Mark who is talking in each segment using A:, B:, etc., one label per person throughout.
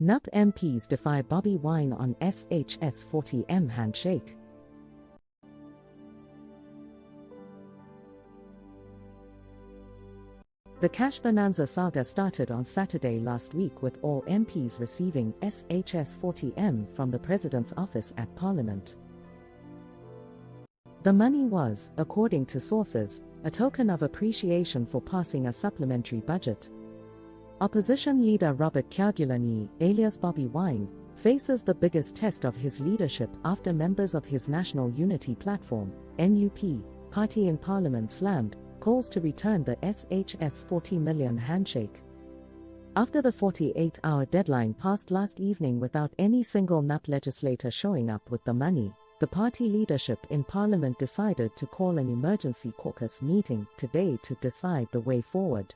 A: NUP MPs defy Bobi Wine on Shs40m handshake. The cash bonanza saga started on Saturday last week with all MPs receiving Shs40m from the President's office at Parliament. The money was, according to sources, a token of appreciation for passing a supplementary budget. Opposition leader Robert Kyagulanyi, alias Bobi Wine, faces the biggest test of his leadership after members of his National Unity Platform, NUP, party in Parliament slammed calls to return the Shs40m handshake. After the 48-hour deadline passed last evening without any single NUP legislator showing up with the money, the party leadership in Parliament decided to call an emergency caucus meeting today to decide the way forward.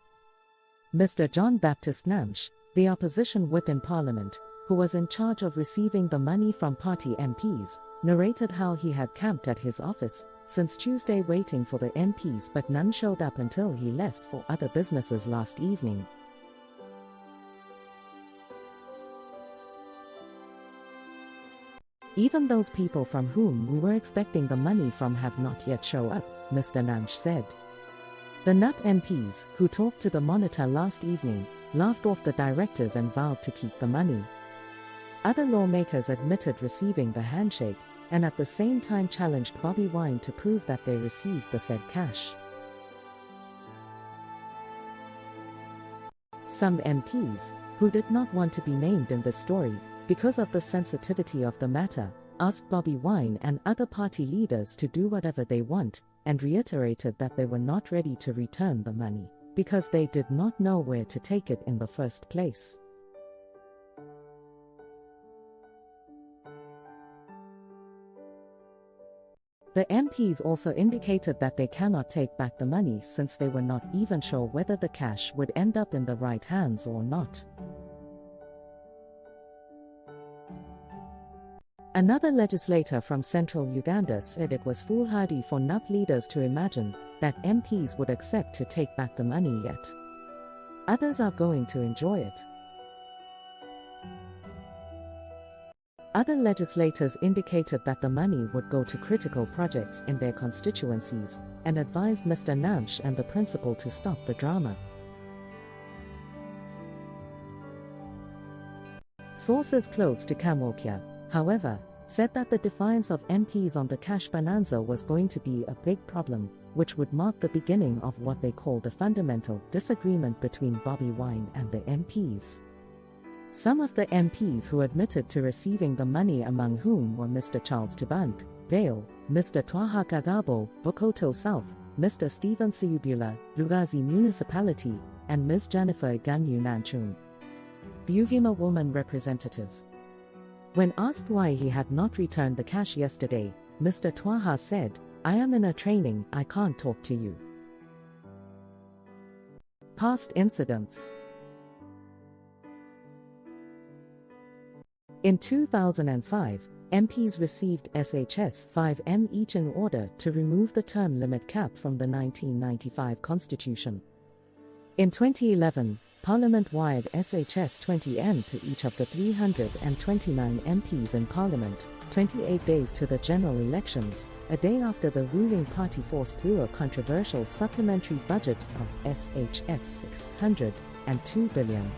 A: Mr. John Baptist Nambeshe, the opposition whip in Parliament, who was in charge of receiving the money from party MPs, narrated how he had camped at his office since Tuesday waiting for the MPs, but none showed up until he left for other businesses last evening. Even those people from whom we were expecting the money from have not yet shown up, Mr. Nambeshe said. The NUP MPs, who talked to the Monitor last evening, laughed off the directive and vowed to keep the money. Other lawmakers admitted receiving the handshake, and at the same time challenged Bobi Wine to prove that they received the said cash. Some MPs, who did not want to be named in this story, because of the sensitivity of the matter, asked Bobi Wine and other party leaders to do whatever they want, and reiterated that they were not ready to return the money, because they did not know where to take it in the first place. The MPs also indicated that they cannot take back the money since they were not even sure whether the cash would end up in the right hands or not. Another legislator from central Uganda said it was foolhardy for NUP leaders to imagine that MPs would accept to take back the money yet. Others are going to enjoy it. Other legislators indicated that the money would go to critical projects in their constituencies and advised Mr. Nambeshe and the principal to stop the drama. Sources close to Kamwokya, however, said that the defiance of MPs on the cash bonanza was going to be a big problem, which would mark the beginning of what they called a fundamental disagreement between Bobi Wine and the MPs. Some of the MPs who admitted to receiving the money, among whom were Mr. Charles Tuband, Vale, Mr. Twaha Kagabo, Bukoto South, Mr. Stephen Siyubula, Lugazi Municipality, and Ms. Jennifer Ganyu Nanchun. Buvima woman representative. When asked why he had not returned the cash yesterday, Mr. Twaha said, "I am in a training, I can't talk to you." Past incidents. In 2005, MPs received Shs40m each in order to remove the term limit cap from the 1995 Constitution. In 2011, Parliament wired Shs20m to each of the 329 MPs in Parliament, 28 days to the general elections, a day after the ruling party forced through a controversial supplementary budget of Shs602 billion.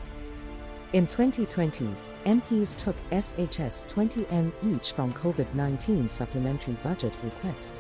A: In 2020, MPs took Shs20m each from COVID-19 supplementary budget request.